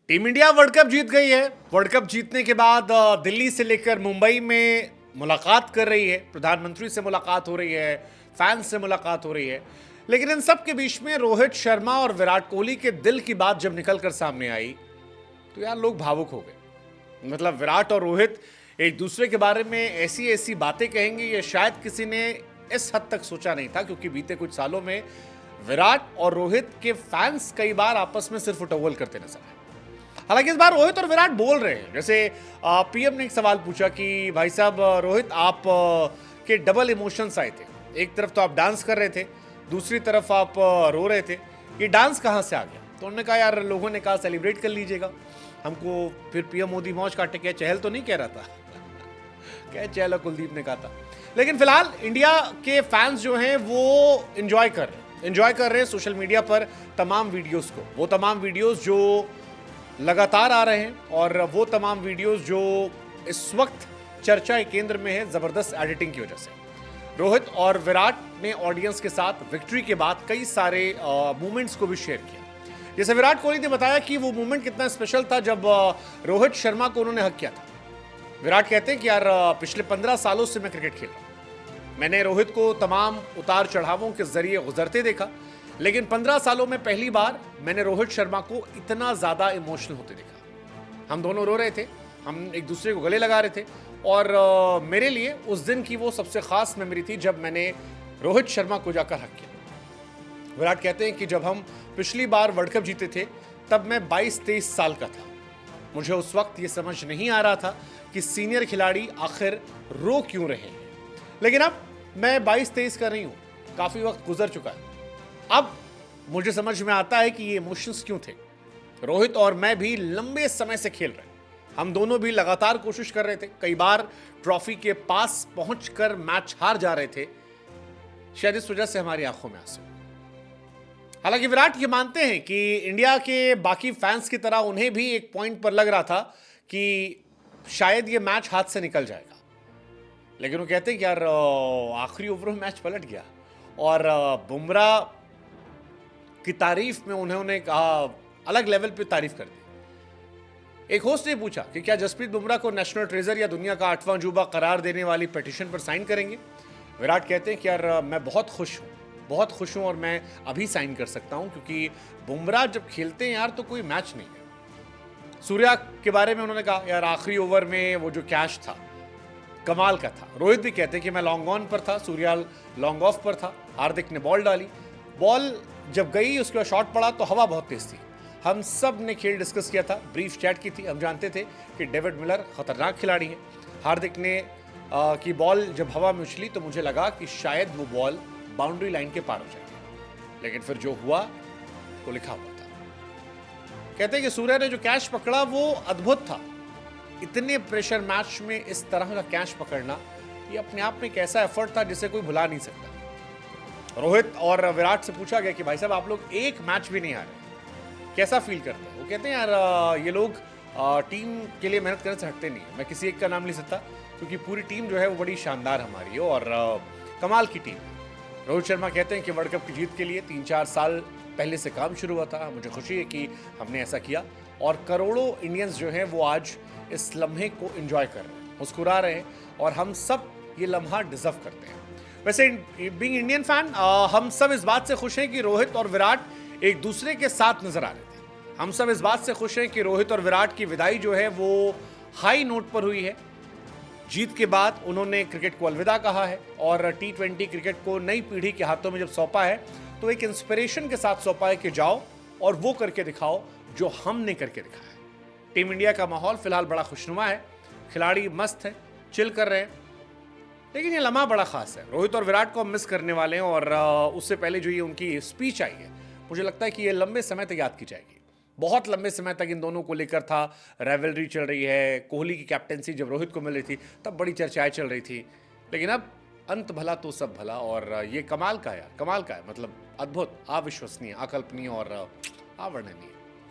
Team India world cup जीत गई है। World cup जीतने के बाद दिल्ली से लेकर मुंबई में मुलाकात कर रही है, प्रधानमंत्री से मुलाकात हो रही है, फैंस से मुलाकात हो रही है। लेकिन इन सब के बीच में रोहित शर्मा और विराट कोहली के दिल की बात जब निकलकर सामने आई तो यार लोग भावुक हो गए। मतलब विराट और रोहित एक दूसरे के बारे में ऐसी ऐसी बातें कहेंगे, ये शायद किसी ने इस हद तक सोचा नहीं था, क्योंकि बीते कुछ सालों में विराट और रोहित के फैंस कई बार आपस में सिर्फ उटव्वल करते नजर आए। हालांकि इस बार रोहित और विराट बोल रहे हैं। जैसे पीएम ने एक सवाल पूछा कि भाई साहब रोहित, आप के डबल इमोशंस आए थे। एक तरफ तो आप डांस कर रहे थे, दूसरी तरफ आप रो रहे थे, ये डांस कहाँ से आ गया? तो उन्होंने कहा यार लोगों ने कहा सेलिब्रेट कर लीजिएगा हमको। फिर पीएम मोदी मौज काटे, क्या चहल तो नहीं कह रहा था? क्या चहल कुलदीप ने कहा था। लेकिन फिलहाल इंडिया के फैंस जो हैं वो एंजॉय कर रहे हैं सोशल मीडिया पर तमाम वीडियोस को। वो तमाम वीडियोस जो लगातार आ रहे हैं और वो तमाम वीडियोस जो इस वक्त चर्चा के केंद्र में है जबरदस्त एडिटिंग की वजह से। रोहित और विराट ने ऑडियंस के साथ विक्ट्री के बाद कई सारे मोमेंट्स को भी शेयर किया। जैसे विराट कोहली ने बताया कि वो मोमेंट कितना स्पेशल था जब रोहित शर्मा को उन्होंने हक किया था। विराट कहते हैं कि यार पिछले 15 सालों से मैं क्रिकेट खेल रहा हूं, मैंने रोहित को तमाम उतार चढ़ावों के जरिए गुजरते देखा, लेकिन 15 सालों में पहली बार मैंने रोहित शर्मा को इतना ज्यादा इमोशनल होते देखा। हम दोनों रो रहे थे, हम एक दूसरे को गले लगा रहे थे, और मेरे लिए उस दिन की वो सबसे खास मेमोरी थी जब मैंने रोहित शर्मा को जाकर हक किया। विराट कहते हैं कि जब हम पिछली बार वर्ल्ड कप जीते थे तब मैं 22-23 साल का था। मुझे उस वक्त ये समझ नहीं आ रहा था कि सीनियर खिलाड़ी आखिर रो क्यों रहे हैं, लेकिन अब मैं 22-23 का नहीं हूं, काफी वक्त गुजर चुका है। अब मुझे समझ में आता है कि ये इमोशंस क्यों थे। रोहित और मैं भी लंबे समय से खेल रहे हैं, हम दोनों भी लगातार कोशिश कर रहे थे, कई बार ट्रॉफी के पास पहुंचकर मैच हार जा रहे थे, शायद इस वजह से हमारी आंखों में आंसू। हालांकि विराट ये मानते हैं कि इंडिया के बाकी फैंस की तरह उन्हें भी एक पॉइंट पर लग रहा था कि शायद ये मैच हाथ से निकल जाएगा, लेकिन वो कहते हैं कि यार आखिरी ओवर में मैच पलट गया। और बुमराह की तारीफ में उन्होंने कहा, अलग लेवल पे तारीफ कर दी। एक होस्ट ने पूछा कि क्या जसप्रीत बुमराह को नेशनल ट्रेजर या दुनिया का 8वां अजूबा करार देने वाली पिटीशन पर साइन करेंगे? विराट कहते हैं कि यार मैं बहुत खुश हूं और मैं अभी साइन कर सकता हूं, क्योंकि बुमराह जब खेलते हैं यार तो कोई मैच नहीं है। सूर्या के बारे में उन्होंने कहा यार आखिरी ओवर में वो जो कैच था कमाल का था। रोहित भी कहते हैं कि मैं लॉन्ग ऑन पर था, सूर्या लॉन्ग ऑफ पर था, हार्दिक ने बॉल डाली, बॉल जब गई उसके बाद शॉट पड़ा तो हवा बहुत तेज थी। हम सब ने खेल डिस्कस किया था, ब्रीफ चैट की थी, हम जानते थे कि डेविड मिलर खतरनाक खिलाड़ी है। हार्दिक ने की बॉल जब हवा में उछली तो मुझे लगा कि शायद वो बॉल बाउंड्री लाइन के पार हो जाएगी, लेकिन फिर जो हुआ वो लिखा हुआ था। कहते हैं कि सूर्या ने जो कैच पकड़ा वो अद्भुत था। इतने प्रेशर मैच में इस तरह का कैच पकड़ना ये अपने आप में एक ऐसा एफर्ट था जिसे कोई भुला नहीं सकता। रोहित और विराट से पूछा गया कि भाई साहब आप लोग एक मैच भी नहीं हारे, कैसा फील करते हैं? वो कहते हैं यार ये लोग टीम के लिए मेहनत करने से हटते नहीं है। मैं किसी एक का नाम नहीं सकता क्योंकि पूरी टीम जो है वो बड़ी शानदार हमारी है और कमाल की टीम है। रोहित शर्मा कहते हैं कि वर्ल्ड कप की जीत के लिए 3-4 साल पहले से काम शुरू हुआ था। मुझे खुशी है कि हमने ऐसा किया और करोड़ों इंडियंस जो हैं वो आज इस लम्हे को एंजॉय कर रहे हैं, मुस्कुरा रहे हैं, और हम सब ये लम्हा डिजर्व करते हैं। वैसे बीइंग इंडियन फैन हम सब इस बात से खुश हैं कि रोहित और विराट एक दूसरे के साथ नजर आ रहे थे। हम सब इस बात से खुश हैं कि रोहित और विराट की विदाई जो है वो हाई नोट पर हुई है। जीत के बाद उन्होंने क्रिकेट को अलविदा कहा है और T20 क्रिकेट को नई पीढ़ी के हाथों में जब सौंपा है तो एक इंस्पिरेशन के साथ सौंपा है कि जाओ और वो करके दिखाओ जो हमने करके दिखाया है। टीम इंडिया का माहौल फिलहाल बड़ा खुशनुमा है, खिलाड़ी मस्त है, चिल कर रहे हैं, लेकिन ये लम्हा बड़ा खास है। रोहित और विराट को हम मिस करने वाले हैं और उससे पहले जो ये उनकी स्पीच आई है मुझे लगता है कि ये लंबे समय तक याद की जाएगी। बहुत लंबे समय तक इन दोनों को लेकर था, राइवलरी चल रही है। कोहली की कैप्टेंसी जब रोहित को मिल रही थी तब बड़ी चर्चाएं चल रही थी, लेकिन अब अंत भला तो सब भला, और ये कमाल का है यार, कमाल का है, मतलब अद्भुत, अविश्वसनीय, अकल्पनीय और अवर्णनीय।